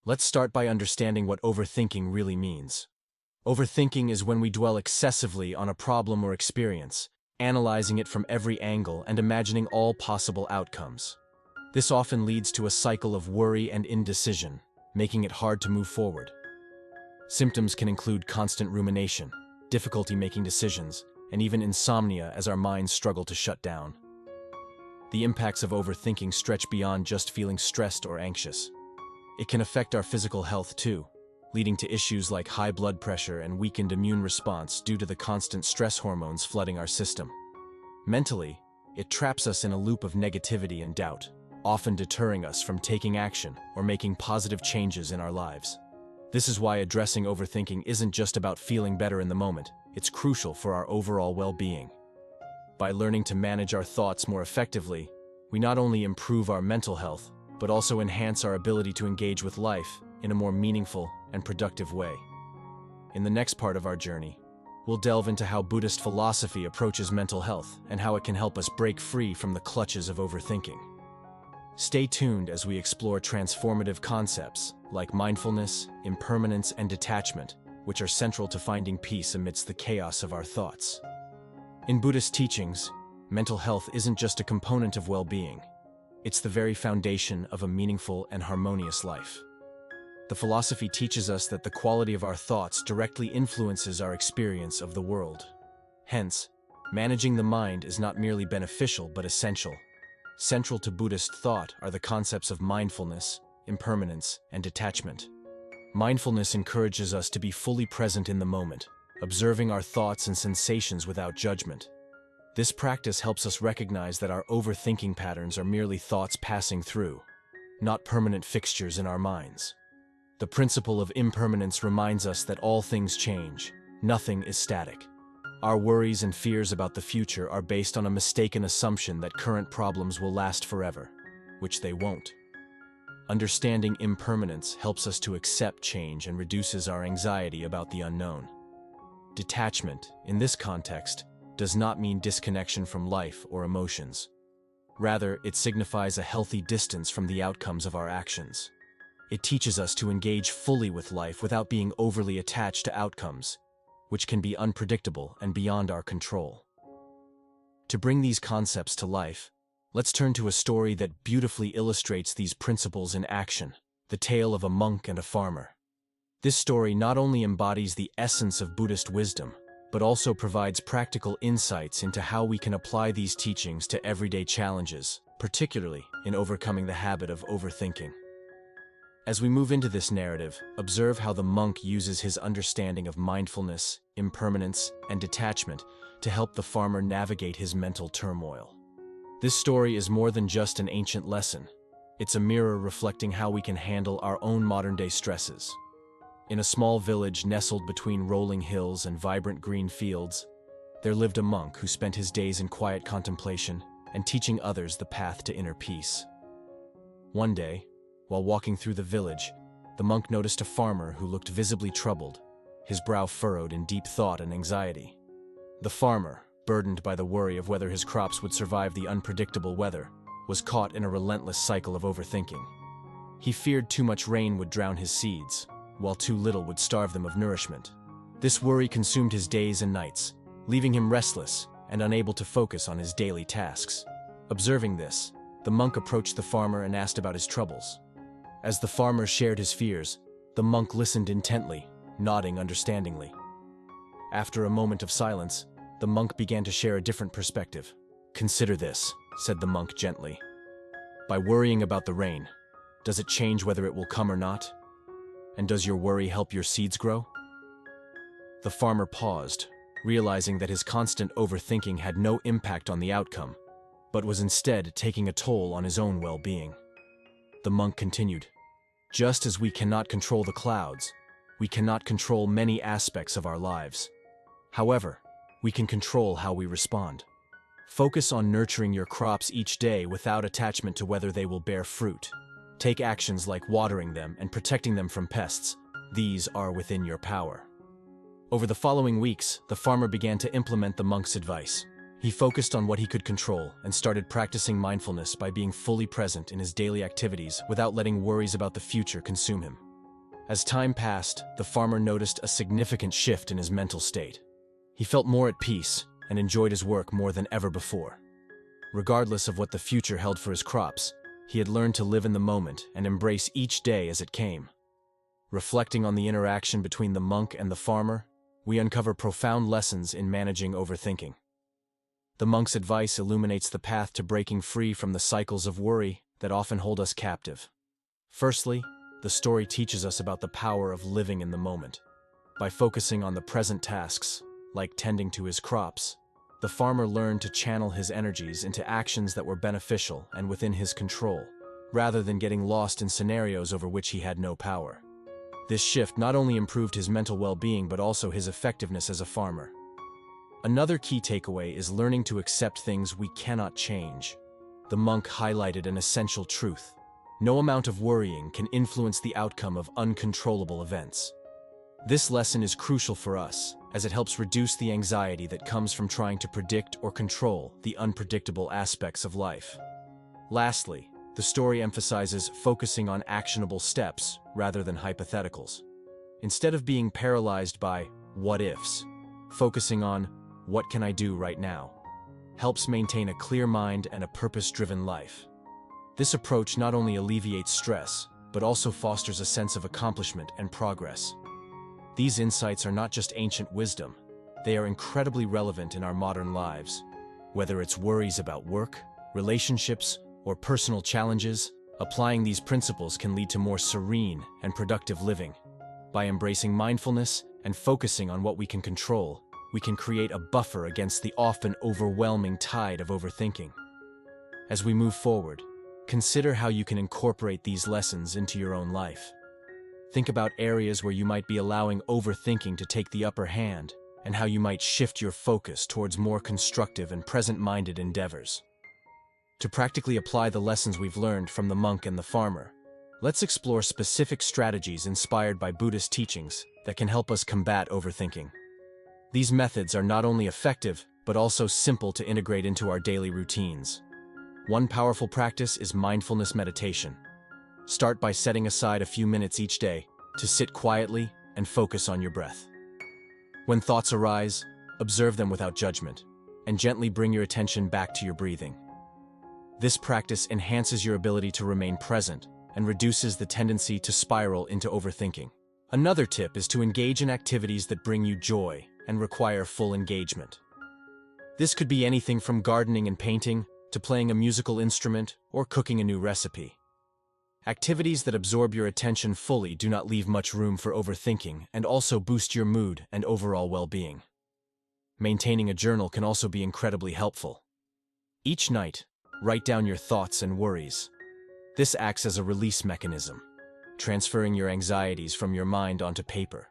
Let's start by understanding what overthinking really means. Overthinking is when we dwell excessively on a problem or experience, analyzing it from every angle and imagining all possible outcomes. This often leads to a cycle of worry and indecision, making it hard to move forward. Symptoms can include constant rumination, difficulty making decisions, and even insomnia as our minds struggle to shut down. The impacts of overthinking stretch beyond just feeling stressed or anxious. It can affect our physical health too, leading to issues like high blood pressure and weakened immune response due to the constant stress hormones flooding our system. Mentally, it traps us in a loop of negativity and doubt, often deterring us from taking action or making positive changes in our lives. This is why addressing overthinking isn't just about feeling better in the moment, it's crucial for our overall well-being. By learning to manage our thoughts more effectively, we not only improve our mental health, but also enhance our ability to engage with life in a more meaningful and productive way. In the next part of our journey, we'll delve into how Buddhist philosophy approaches mental health and how it can help us break free from the clutches of overthinking. Stay tuned as we explore transformative concepts like mindfulness, impermanence, and detachment, which are central to finding peace amidst the chaos of our thoughts. In Buddhist teachings, mental health isn't just a component of well-being. It's the very foundation of a meaningful and harmonious life. The philosophy teaches us that the quality of our thoughts directly influences our experience of the world. Hence, managing the mind is not merely beneficial but essential. Central to Buddhist thought are the concepts of mindfulness, impermanence, and detachment. Mindfulness encourages us to be fully present in the moment, observing our thoughts and sensations without judgment. This practice helps us recognize that our overthinking patterns are merely thoughts passing through, not permanent fixtures in our minds. The principle of impermanence reminds us that all things change, nothing is static. Our worries and fears about the future are based on a mistaken assumption that current problems will last forever, which they won't. Understanding impermanence helps us to accept change and reduces our anxiety about the unknown. Detachment, in this context, does not mean disconnection from life or emotions. Rather, it signifies a healthy distance from the outcomes of our actions. It teaches us to engage fully with life without being overly attached to outcomes, which can be unpredictable and beyond our control. To bring these concepts to life, let's turn to a story that beautifully illustrates these principles in action, the tale of a monk and a farmer. This story not only embodies the essence of Buddhist wisdom, but also provides practical insights into how we can apply these teachings to everyday challenges, particularly in overcoming the habit of overthinking. As we move into this narrative, observe how the monk uses his understanding of mindfulness, impermanence, and detachment to help the farmer navigate his mental turmoil. This story is more than just an ancient lesson. It's a mirror reflecting how we can handle our own modern-day stresses. In a small village nestled between rolling hills and vibrant green fields, there lived a monk who spent his days in quiet contemplation and teaching others the path to inner peace. One day, while walking through the village, the monk noticed a farmer who looked visibly troubled, his brow furrowed in deep thought and anxiety. The farmer, burdened by the worry of whether his crops would survive the unpredictable weather, was caught in a relentless cycle of overthinking. He feared too much rain would drown his seeds, while too little would starve them of nourishment. This worry consumed his days and nights, leaving him restless and unable to focus on his daily tasks. Observing this, the monk approached the farmer and asked about his troubles. As the farmer shared his fears, the monk listened intently, nodding understandingly. After a moment of silence, the monk began to share a different perspective. "Consider this," said the monk gently. "By worrying about the rain, does it change whether it will come or not? And does your worry help your seeds grow?" The farmer paused, realizing that his constant overthinking had no impact on the outcome, but was instead taking a toll on his own well-being. The monk continued, "Just as we cannot control the clouds, we cannot control many aspects of our lives. However, we can control how we respond. Focus on nurturing your crops each day without attachment to whether they will bear fruit. Take actions like watering them and protecting them from pests. These are within your power." Over the following weeks, the farmer began to implement the monk's advice. He focused on what he could control and started practicing mindfulness by being fully present in his daily activities without letting worries about the future consume him. As time passed, the farmer noticed a significant shift in his mental state. He felt more at peace and enjoyed his work more than ever before. Regardless of what the future held for his crops, he had learned to live in the moment and embrace each day as it came. Reflecting on the interaction between the monk and the farmer, we uncover profound lessons in managing overthinking. The monk's advice illuminates the path to breaking free from the cycles of worry that often hold us captive. Firstly, the story teaches us about the power of living in the moment. By focusing on the present tasks, like tending to his crops, the farmer learned to channel his energies into actions that were beneficial and within his control, rather than getting lost in scenarios over which he had no power. This shift not only improved his mental well-being but also his effectiveness as a farmer. Another key takeaway is learning to accept things we cannot change. The monk highlighted an essential truth. No amount of worrying can influence the outcome of uncontrollable events. This lesson is crucial for us, as it helps reduce the anxiety that comes from trying to predict or control the unpredictable aspects of life. Lastly, the story emphasizes focusing on actionable steps rather than hypotheticals. Instead of being paralyzed by what-ifs, focusing on what can I do right now helps maintain a clear mind and a purpose-driven life. This approach not only alleviates stress, but also fosters a sense of accomplishment and progress. These insights are not just ancient wisdom, they are incredibly relevant in our modern lives. Whether it's worries about work, relationships, or personal challenges, applying these principles can lead to more serene and productive living. By embracing mindfulness and focusing on what we can control, we can create a buffer against the often overwhelming tide of overthinking. As we move forward, consider how you can incorporate these lessons into your own life. Think about areas where you might be allowing overthinking to take the upper hand, and how you might shift your focus towards more constructive and present-minded endeavors. To practically apply the lessons we've learned from the monk and the farmer, let's explore specific strategies inspired by Buddhist teachings that can help us combat overthinking. These methods are not only effective, but also simple to integrate into our daily routines. One powerful practice is mindfulness meditation. Start by setting aside a few minutes each day to sit quietly and focus on your breath. When thoughts arise, observe them without judgment, and gently bring your attention back to your breathing. This practice enhances your ability to remain present and reduces the tendency to spiral into overthinking. Another tip is to engage in activities that bring you joy and require full engagement. This could be anything from gardening and painting to playing a musical instrument or cooking a new recipe. Activities that absorb your attention fully do not leave much room for overthinking and also boost your mood and overall well-being. Maintaining a journal can also be incredibly helpful. Each night, write down your thoughts and worries. This acts as a release mechanism, transferring your anxieties from your mind onto paper,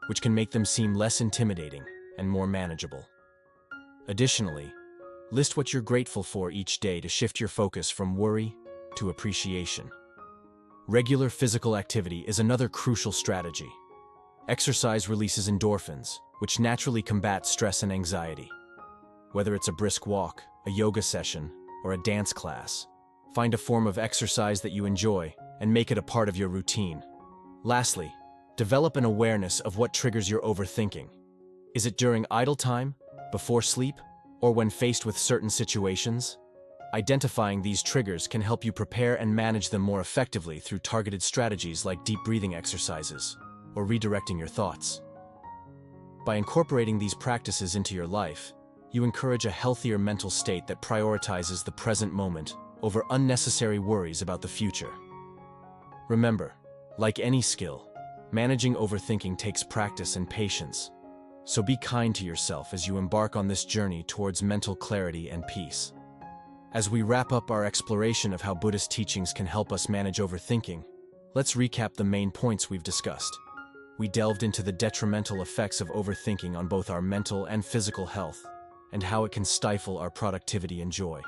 which can make them seem less intimidating and more manageable. Additionally, list what you're grateful for each day to shift your focus from worry to appreciation. Regular physical activity is another crucial strategy. Exercise releases endorphins, which naturally combat stress and anxiety. Whether it's a brisk walk, a yoga session, or a dance class, find a form of exercise that you enjoy and make it a part of your routine. Lastly, develop an awareness of what triggers your overthinking. Is it during idle time, before sleep, or when faced with certain situations? Identifying these triggers can help you prepare and manage them more effectively through targeted strategies like deep breathing exercises or redirecting your thoughts. By incorporating these practices into your life, you encourage a healthier mental state that prioritizes the present moment over unnecessary worries about the future. Remember, like any skill, managing overthinking takes practice and patience, so be kind to yourself as you embark on this journey towards mental clarity and peace. As we wrap up our exploration of how Buddhist teachings can help us manage overthinking, let's recap the main points we've discussed. We delved into the detrimental effects of overthinking on both our mental and physical health, and how it can stifle our productivity and joy.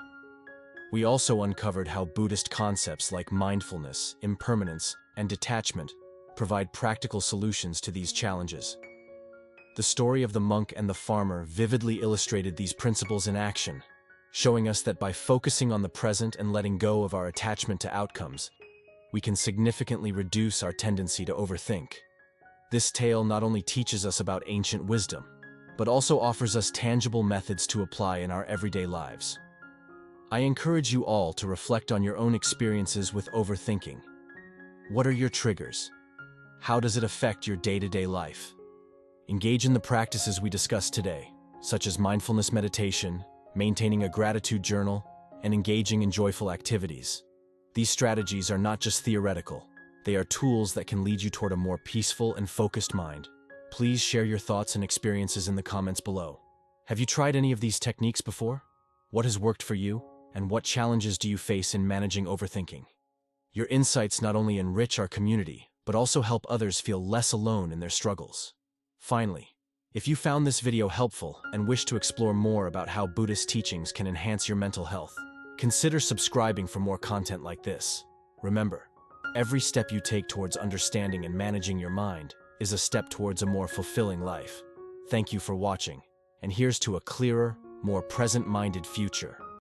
We also uncovered how Buddhist concepts like mindfulness, impermanence, and detachment provide practical solutions to these challenges. The story of the monk and the farmer vividly illustrated these principles in action, showing us that by focusing on the present and letting go of our attachment to outcomes, we can significantly reduce our tendency to overthink. This tale not only teaches us about ancient wisdom, but also offers us tangible methods to apply in our everyday lives. I encourage you all to reflect on your own experiences with overthinking. What are your triggers? How does it affect your day-to-day life? Engage in the practices we discussed today, such as mindfulness meditation, maintaining a gratitude journal, and engaging in joyful activities. These strategies are not just theoretical, they are tools that can lead you toward a more peaceful and focused mind. Please share your thoughts and experiences in the comments below. Have you tried any of these techniques before? What has worked for you, and what challenges do you face in managing overthinking? Your insights not only enrich our community, but also help others feel less alone in their struggles. Finally, if you found this video helpful and wish to explore more about how Buddhist teachings can enhance your mental health, consider subscribing for more content like this. Remember, every step you take towards understanding and managing your mind is a step towards a more fulfilling life. Thank you for watching, and here's to a clearer, more present-minded future.